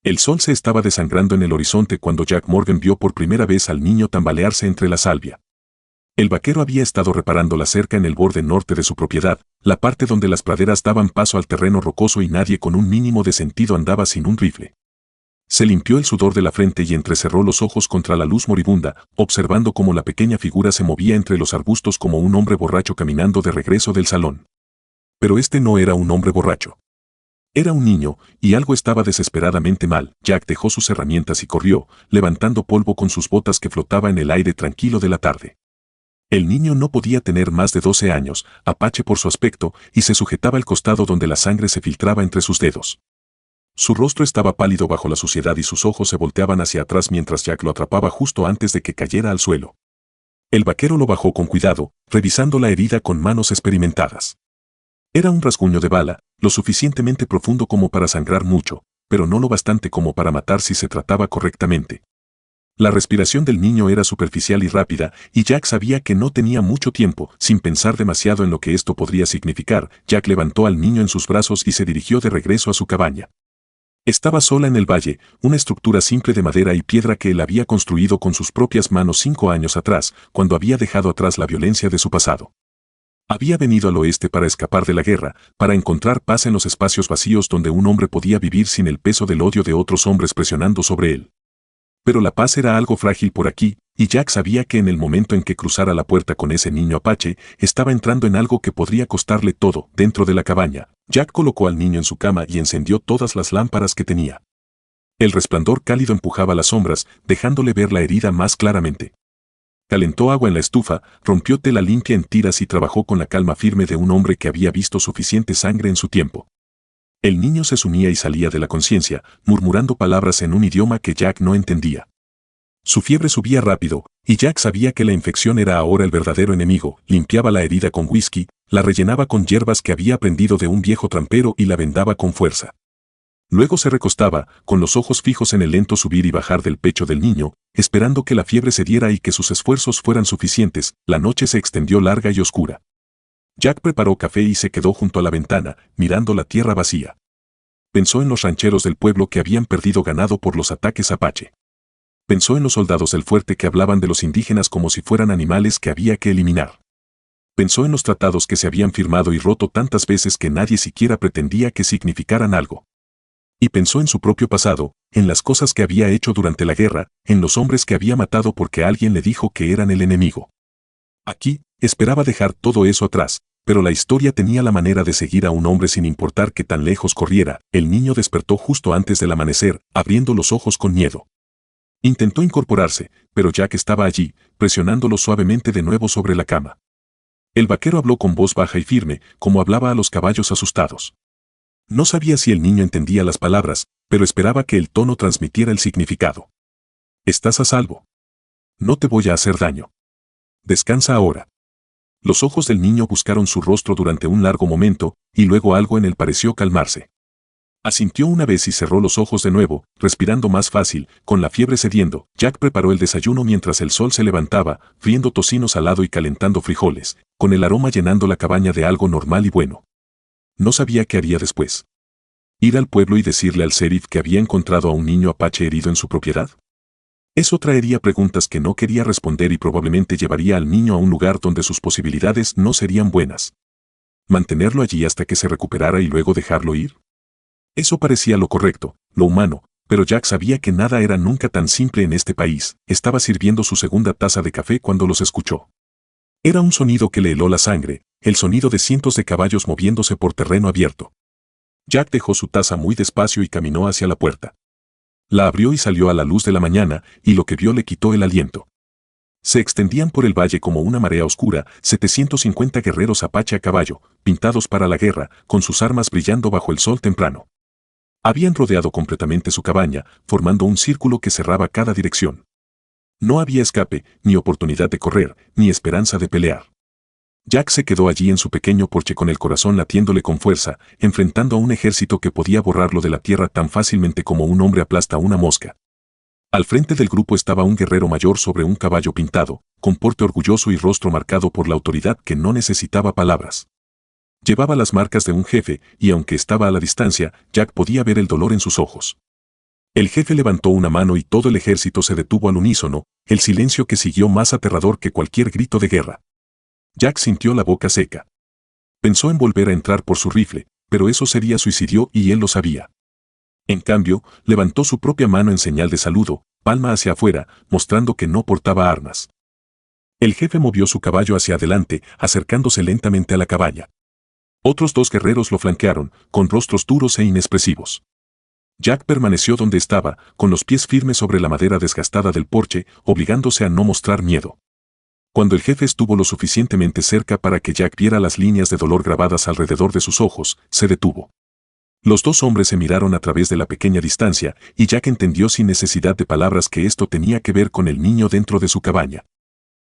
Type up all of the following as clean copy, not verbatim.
El sol se estaba desangrando en el horizonte cuando Jack Morgan vio por primera vez al niño tambalearse entre la salvia. El vaquero había estado reparando la cerca en el borde norte de su propiedad, la parte donde las praderas daban paso al terreno rocoso y nadie con un mínimo de sentido andaba sin un rifle. Se limpió el sudor de la frente y entrecerró los ojos contra la luz moribunda, observando cómo la pequeña figura se movía entre los arbustos como un hombre borracho caminando de regreso del salón. Pero este no era un hombre borracho. Era un niño, y algo estaba desesperadamente mal. Jack dejó sus herramientas y corrió, levantando polvo con sus botas que flotaba en el aire tranquilo de la tarde. El niño no podía tener más de 12 años, apache por su aspecto, y se sujetaba el costado donde la sangre se filtraba entre sus dedos. Su rostro estaba pálido bajo la suciedad y sus ojos se volteaban hacia atrás mientras Jack lo atrapaba justo antes de que cayera al suelo. El vaquero lo bajó con cuidado, revisando la herida con manos experimentadas. Era un rasguño de bala, lo suficientemente profundo como para sangrar mucho, pero no lo bastante como para matar si se trataba correctamente. La respiración del niño era superficial y rápida, y Jack sabía que no tenía mucho tiempo. Sin pensar demasiado en lo que esto podría significar, Jack levantó al niño en sus brazos y se dirigió de regreso a su cabaña. Estaba sola en el valle, una estructura simple de madera y piedra que él había construido con sus propias manos 5 años atrás, cuando había dejado atrás la violencia de su pasado. Había venido al oeste para escapar de la guerra, para encontrar paz en los espacios vacíos donde un hombre podía vivir sin el peso del odio de otros hombres presionando sobre él. Pero la paz era algo frágil por aquí, y Jack sabía que en el momento en que cruzara la puerta con ese niño apache, estaba entrando en algo que podría costarle todo. Dentro de la cabaña, Jack colocó al niño en su cama y encendió todas las lámparas que tenía. El resplandor cálido empujaba las sombras, dejándole ver la herida más claramente. Calentó agua en la estufa, rompió tela limpia en tiras y trabajó con la calma firme de un hombre que había visto suficiente sangre en su tiempo. El niño se sumía y salía de la conciencia, murmurando palabras en un idioma que Jack no entendía. Su fiebre subía rápido, y Jack sabía que la infección era ahora el verdadero enemigo. Limpiaba la herida con whisky, la rellenaba con hierbas que había aprendido de un viejo trampero y la vendaba con fuerza. Luego se recostaba, con los ojos fijos en el lento subir y bajar del pecho del niño, esperando que la fiebre cediera y que sus esfuerzos fueran suficientes. La noche se extendió larga y oscura. Jack preparó café y se quedó junto a la ventana, mirando la tierra vacía. Pensó en los rancheros del pueblo que habían perdido ganado por los ataques apache. Pensó en los soldados del fuerte que hablaban de los indígenas como si fueran animales que había que eliminar. Pensó en los tratados que se habían firmado y roto tantas veces que nadie siquiera pretendía que significaran algo. Y pensó en su propio pasado, en las cosas que había hecho durante la guerra, en los hombres que había matado porque alguien le dijo que eran el enemigo. Aquí, esperaba dejar todo eso atrás, pero la historia tenía la manera de seguir a un hombre sin importar qué tan lejos corriera. El niño despertó justo antes del amanecer, abriendo los ojos con miedo. Intentó incorporarse, pero Jack estaba allí, presionándolo suavemente de nuevo sobre la cama. El vaquero habló con voz baja y firme, como hablaba a los caballos asustados. No sabía si el niño entendía las palabras, pero esperaba que el tono transmitiera el significado. Estás a salvo. No te voy a hacer daño. Descansa ahora. Los ojos del niño buscaron su rostro durante un largo momento, y luego algo en él pareció calmarse. Asintió una vez y cerró los ojos de nuevo, respirando más fácil, con la fiebre cediendo. Jack preparó el desayuno mientras el sol se levantaba, friendo tocino salado y calentando frijoles, con el aroma llenando la cabaña de algo normal y bueno. No sabía qué haría después. ¿Ir al pueblo y decirle al sheriff que había encontrado a un niño apache herido en su propiedad? Eso traería preguntas que no quería responder y probablemente llevaría al niño a un lugar donde sus posibilidades no serían buenas. ¿Mantenerlo allí hasta que se recuperara y luego dejarlo ir? Eso parecía lo correcto, lo humano, pero Jack sabía que nada era nunca tan simple en este país. Estaba sirviendo su segunda taza de café cuando los escuchó. Era un sonido que le heló la sangre, el sonido de cientos de caballos moviéndose por terreno abierto. Jack dejó su taza muy despacio y caminó hacia la puerta. La abrió y salió a la luz de la mañana, y lo que vio le quitó el aliento. Se extendían por el valle como una marea oscura, 750 guerreros apache a caballo, pintados para la guerra, con sus armas brillando bajo el sol temprano. Habían rodeado completamente su cabaña, formando un círculo que cerraba cada dirección. No había escape, ni oportunidad de correr, ni esperanza de pelear. Jack se quedó allí en su pequeño porche con el corazón latiéndole con fuerza, enfrentando a un ejército que podía borrarlo de la tierra tan fácilmente como un hombre aplasta una mosca. Al frente del grupo estaba un guerrero mayor sobre un caballo pintado, con porte orgulloso y rostro marcado por la autoridad que no necesitaba palabras. Llevaba las marcas de un jefe, y aunque estaba a la distancia, Jack podía ver el dolor en sus ojos. El jefe levantó una mano y todo el ejército se detuvo al unísono, el silencio que siguió más aterrador que cualquier grito de guerra. Jack sintió la boca seca. Pensó en volver a entrar por su rifle, pero eso sería suicidio y él lo sabía. En cambio, levantó su propia mano en señal de saludo, palma hacia afuera, mostrando que no portaba armas. El jefe movió su caballo hacia adelante, acercándose lentamente a la cabaña. Otros 2 guerreros lo flanquearon, con rostros duros e inexpresivos. Jack permaneció donde estaba, con los pies firmes sobre la madera desgastada del porche, obligándose a no mostrar miedo. Cuando el jefe estuvo lo suficientemente cerca para que Jack viera las líneas de dolor grabadas alrededor de sus ojos, se detuvo. Los 2 hombres se miraron a través de la pequeña distancia, y Jack entendió sin necesidad de palabras que esto tenía que ver con el niño dentro de su cabaña.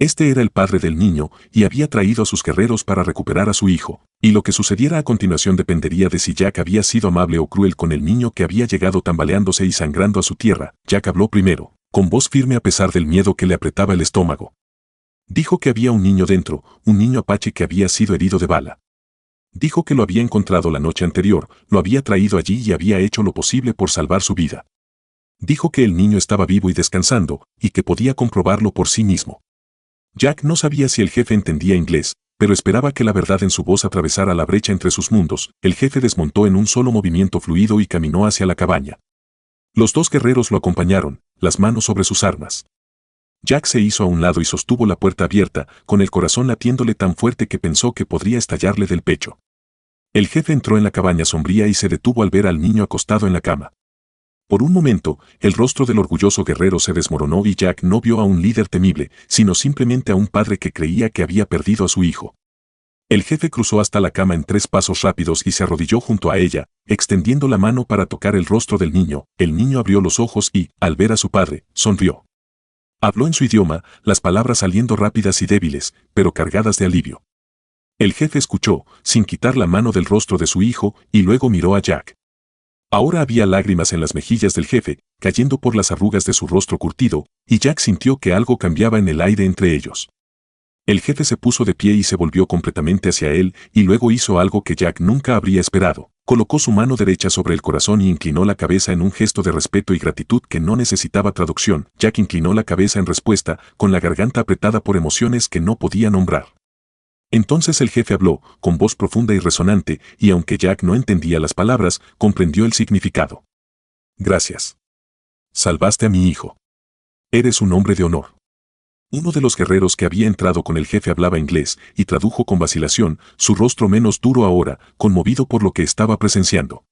Este era el padre del niño, y había traído a sus guerreros para recuperar a su hijo, y lo que sucediera a continuación dependería de si Jack había sido amable o cruel con el niño que había llegado tambaleándose y sangrando a su tierra. Jack habló primero, con voz firme a pesar del miedo que le apretaba el estómago. Dijo que había un niño dentro, un niño apache que había sido herido de bala. Dijo que lo había encontrado la noche anterior, lo había traído allí y había hecho lo posible por salvar su vida. Dijo que el niño estaba vivo y descansando, y que podía comprobarlo por sí mismo. Jack no sabía si el jefe entendía inglés, pero esperaba que la verdad en su voz atravesara la brecha entre sus mundos. El jefe desmontó en un solo movimiento fluido y caminó hacia la cabaña. Los 2 guerreros lo acompañaron, las manos sobre sus armas. Jack se hizo a un lado y sostuvo la puerta abierta, con el corazón latiéndole tan fuerte que pensó que podría estallarle del pecho. El jefe entró en la cabaña sombría y se detuvo al ver al niño acostado en la cama. Por un momento, el rostro del orgulloso guerrero se desmoronó y Jack no vio a un líder temible, sino simplemente a un padre que creía que había perdido a su hijo. El jefe cruzó hasta la cama en 3 pasos rápidos y se arrodilló junto a ella, extendiendo la mano para tocar el rostro del niño. El niño abrió los ojos y, al ver a su padre, sonrió. Habló en su idioma, las palabras saliendo rápidas y débiles, pero cargadas de alivio. El jefe escuchó, sin quitar la mano del rostro de su hijo, y luego miró a Jack. Ahora había lágrimas en las mejillas del jefe, cayendo por las arrugas de su rostro curtido, y Jack sintió que algo cambiaba en el aire entre ellos. El jefe se puso de pie y se volvió completamente hacia él, y luego hizo algo que Jack nunca habría esperado. Colocó su mano derecha sobre el corazón y inclinó la cabeza en un gesto de respeto y gratitud que no necesitaba traducción. Jack inclinó la cabeza en respuesta, con la garganta apretada por emociones que no podía nombrar. Entonces el jefe habló, con voz profunda y resonante, y aunque Jack no entendía las palabras, comprendió el significado. Gracias. Salvaste a mi hijo. Eres un hombre de honor. Uno de los guerreros que había entrado con el jefe hablaba inglés, y tradujo con vacilación, su rostro menos duro ahora, conmovido por lo que estaba presenciando.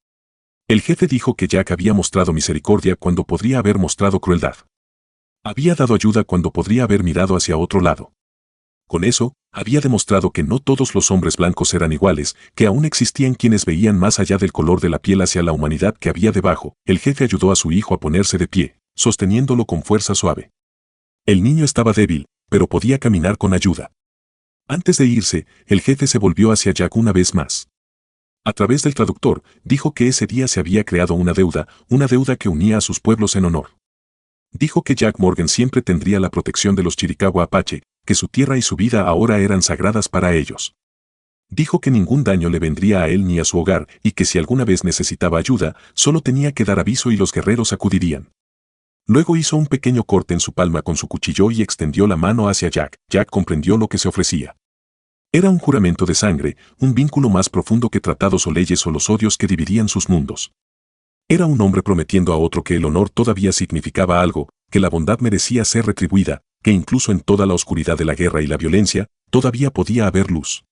El jefe dijo que Jack había mostrado misericordia cuando podría haber mostrado crueldad. Había dado ayuda cuando podría haber mirado hacia otro lado. Con eso, había demostrado que no todos los hombres blancos eran iguales, que aún existían quienes veían más allá del color de la piel hacia la humanidad que había debajo. El jefe ayudó a su hijo a ponerse de pie, sosteniéndolo con fuerza suave. El niño estaba débil, pero podía caminar con ayuda. Antes de irse, el jefe se volvió hacia Jack una vez más. A través del traductor, dijo que ese día se había creado una deuda que unía a sus pueblos en honor. Dijo que Jack Morgan siempre tendría la protección de los Chiricahua Apache, que su tierra y su vida ahora eran sagradas para ellos. Dijo que ningún daño le vendría a él ni a su hogar, y que si alguna vez necesitaba ayuda, solo tenía que dar aviso y los guerreros acudirían. Luego hizo un pequeño corte en su palma con su cuchillo y extendió la mano hacia Jack. Jack comprendió lo que se ofrecía. Era un juramento de sangre, un vínculo más profundo que tratados o leyes o los odios que dividían sus mundos. Era un hombre prometiendo a otro que el honor todavía significaba algo, que la bondad merecía ser retribuida, que incluso en toda la oscuridad de la guerra y la violencia, todavía podía haber luz.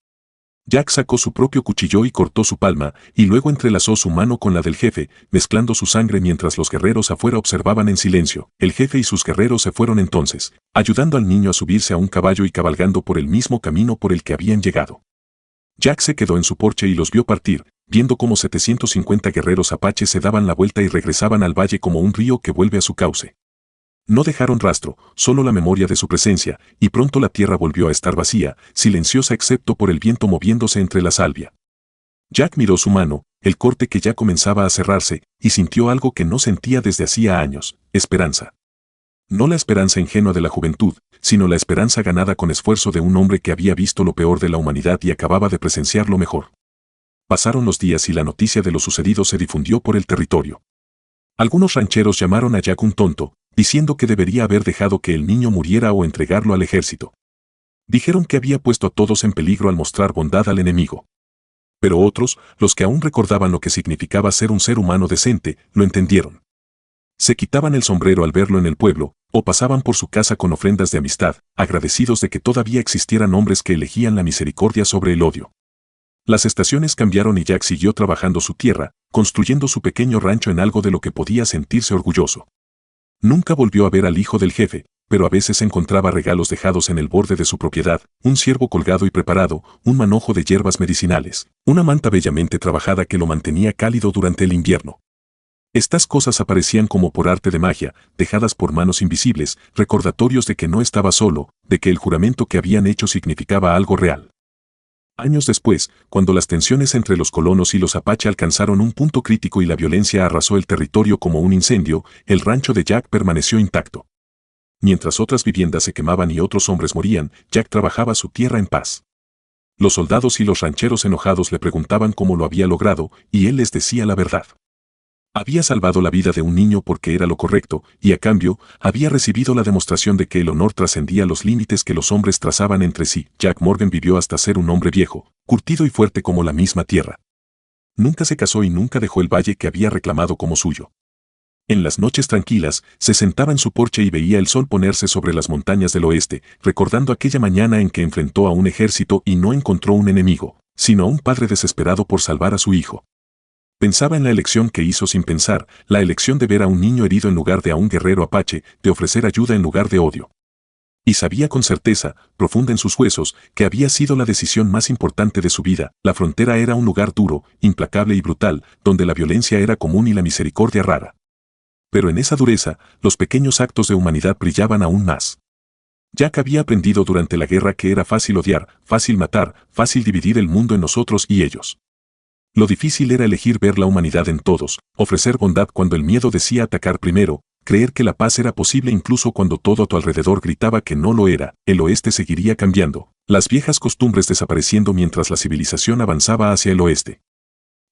Jack sacó su propio cuchillo y cortó su palma, y luego entrelazó su mano con la del jefe, mezclando su sangre mientras los guerreros afuera observaban en silencio. El jefe y sus guerreros se fueron entonces, ayudando al niño a subirse a un caballo y cabalgando por el mismo camino por el que habían llegado. Jack se quedó en su porche y los vio partir, viendo cómo 750 guerreros apaches se daban la vuelta y regresaban al valle como un río que vuelve a su cauce. No dejaron rastro, solo la memoria de su presencia, y pronto la tierra volvió a estar vacía, silenciosa excepto por el viento moviéndose entre la salvia. Jack miró su mano, el corte que ya comenzaba a cerrarse, y sintió algo que no sentía desde hacía años: esperanza. No la esperanza ingenua de la juventud, sino la esperanza ganada con esfuerzo de un hombre que había visto lo peor de la humanidad y acababa de presenciar lo mejor. Pasaron los días y la noticia de lo sucedido se difundió por el territorio. Algunos rancheros llamaron a Jack un tonto, diciendo que debería haber dejado que el niño muriera o entregarlo al ejército. Dijeron que había puesto a todos en peligro al mostrar bondad al enemigo. Pero otros, los que aún recordaban lo que significaba ser un ser humano decente, lo entendieron. Se quitaban el sombrero al verlo en el pueblo, o pasaban por su casa con ofrendas de amistad, agradecidos de que todavía existieran hombres que elegían la misericordia sobre el odio. Las estaciones cambiaron y Jack siguió trabajando su tierra, construyendo su pequeño rancho en algo de lo que podía sentirse orgulloso. Nunca volvió a ver al hijo del jefe, pero a veces encontraba regalos dejados en el borde de su propiedad, un ciervo colgado y preparado, un manojo de hierbas medicinales, una manta bellamente trabajada que lo mantenía cálido durante el invierno. Estas cosas aparecían como por arte de magia, dejadas por manos invisibles, recordatorios de que no estaba solo, de que el juramento que habían hecho significaba algo real. Años después, cuando las tensiones entre los colonos y los apache alcanzaron un punto crítico y la violencia arrasó el territorio como un incendio, el rancho de Jack permaneció intacto. Mientras otras viviendas se quemaban y otros hombres morían, Jack trabajaba su tierra en paz. Los soldados y los rancheros enojados le preguntaban cómo lo había logrado, y él les decía la verdad. Había salvado la vida de un niño porque era lo correcto, y a cambio, había recibido la demostración de que el honor trascendía los límites que los hombres trazaban entre sí. Jack Morgan vivió hasta ser un hombre viejo, curtido y fuerte como la misma tierra. Nunca se casó y nunca dejó el valle que había reclamado como suyo. En las noches tranquilas, se sentaba en su porche y veía el sol ponerse sobre las montañas del oeste, recordando aquella mañana en que enfrentó a un ejército y no encontró un enemigo, sino a un padre desesperado por salvar a su hijo. Pensaba en la elección que hizo sin pensar, la elección de ver a un niño herido en lugar de a un guerrero apache, de ofrecer ayuda en lugar de odio. Y sabía con certeza, profunda en sus huesos, que había sido la decisión más importante de su vida. La frontera era un lugar duro, implacable y brutal, donde la violencia era común y la misericordia rara. Pero en esa dureza, los pequeños actos de humanidad brillaban aún más. Jack había aprendido durante la guerra que era fácil odiar, fácil matar, fácil dividir el mundo en nosotros y ellos. Lo difícil era elegir ver la humanidad en todos, ofrecer bondad cuando el miedo decía atacar primero, creer que la paz era posible incluso cuando todo a tu alrededor gritaba que no lo era. El oeste seguiría cambiando, las viejas costumbres desapareciendo mientras la civilización avanzaba hacia el oeste.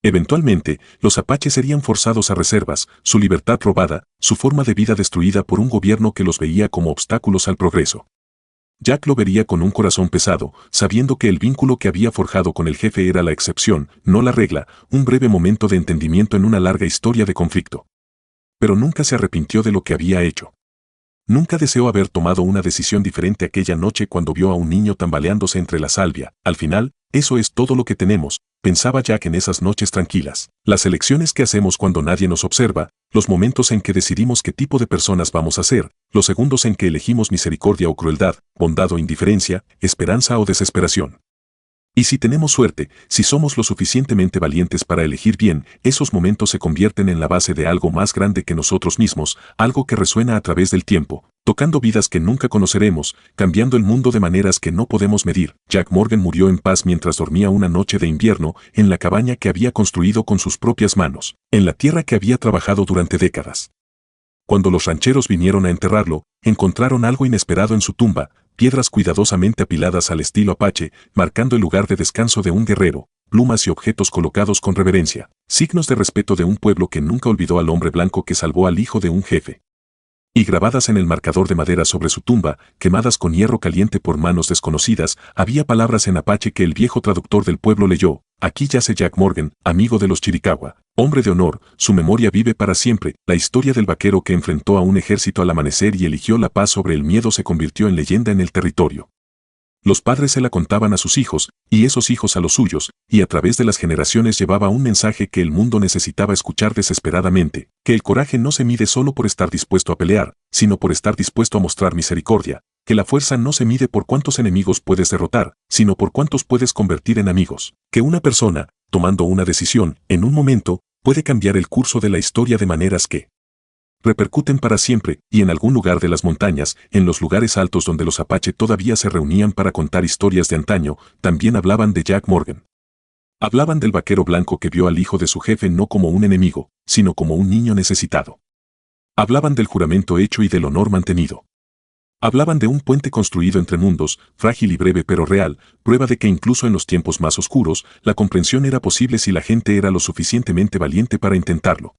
Eventualmente, los apaches serían forzados a reservas, su libertad robada, su forma de vida destruida por un gobierno que los veía como obstáculos al progreso. Jack lo vería con un corazón pesado, sabiendo que el vínculo que había forjado con el jefe era la excepción, no la regla, un breve momento de entendimiento en una larga historia de conflicto. Pero nunca se arrepintió de lo que había hecho. Nunca deseó haber tomado una decisión diferente aquella noche cuando vio a un niño tambaleándose entre la salvia. Al final, eso es todo lo que tenemos, pensaba Jack en esas noches tranquilas. Las elecciones que hacemos cuando nadie nos observa, los momentos en que decidimos qué tipo de personas vamos a ser, los segundos en que elegimos misericordia o crueldad, bondad o indiferencia, esperanza o desesperación. Y si tenemos suerte, si somos lo suficientemente valientes para elegir bien, esos momentos se convierten en la base de algo más grande que nosotros mismos, algo que resuena a través del tiempo, tocando vidas que nunca conoceremos, cambiando el mundo de maneras que no podemos medir. Jack Morgan murió en paz mientras dormía una noche de invierno, en la cabaña que había construido con sus propias manos, en la tierra que había trabajado durante décadas. Cuando los rancheros vinieron a enterrarlo, encontraron algo inesperado en su tumba, piedras cuidadosamente apiladas al estilo apache, marcando el lugar de descanso de un guerrero, plumas y objetos colocados con reverencia, signos de respeto de un pueblo que nunca olvidó al hombre blanco que salvó al hijo de un jefe. Y grabadas en el marcador de madera sobre su tumba, quemadas con hierro caliente por manos desconocidas, había palabras en apache que el viejo traductor del pueblo leyó: aquí yace Jack Morgan, amigo de los Chiricahua, hombre de honor, su memoria vive para siempre. La historia del vaquero que enfrentó a un ejército al amanecer y eligió la paz sobre el miedo se convirtió en leyenda en el territorio. Los padres se la contaban a sus hijos, y esos hijos a los suyos, y a través de las generaciones llevaba un mensaje que el mundo necesitaba escuchar desesperadamente, que el coraje no se mide solo por estar dispuesto a pelear, sino por estar dispuesto a mostrar misericordia, que la fuerza no se mide por cuántos enemigos puedes derrotar, sino por cuántos puedes convertir en amigos, que una persona, tomando una decisión, en un momento, puede cambiar el curso de la historia de maneras que repercuten para siempre, y en algún lugar de las montañas, en los lugares altos donde los apache todavía se reunían para contar historias de antaño, también hablaban de Jack Morgan. Hablaban del vaquero blanco que vio al hijo de su jefe no como un enemigo, sino como un niño necesitado. Hablaban del juramento hecho y del honor mantenido. Hablaban de un puente construido entre mundos, frágil y breve pero real, prueba de que incluso en los tiempos más oscuros, la comprensión era posible si la gente era lo suficientemente valiente para intentarlo.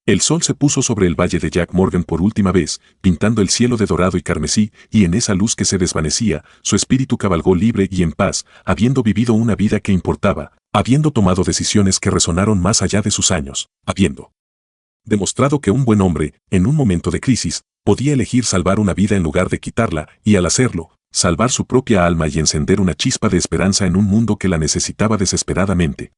El sol se puso sobre el valle de Jack Morgan por última vez, pintando el cielo de dorado y carmesí, y en esa luz que se desvanecía, su espíritu cabalgó libre y en paz, habiendo vivido una vida que importaba, habiendo tomado decisiones que resonaron más allá de sus años, habiendo demostrado que un buen hombre, en un momento de crisis, podía elegir salvar una vida en lugar de quitarla, y al hacerlo, salvar su propia alma y encender una chispa de esperanza en un mundo que la necesitaba desesperadamente.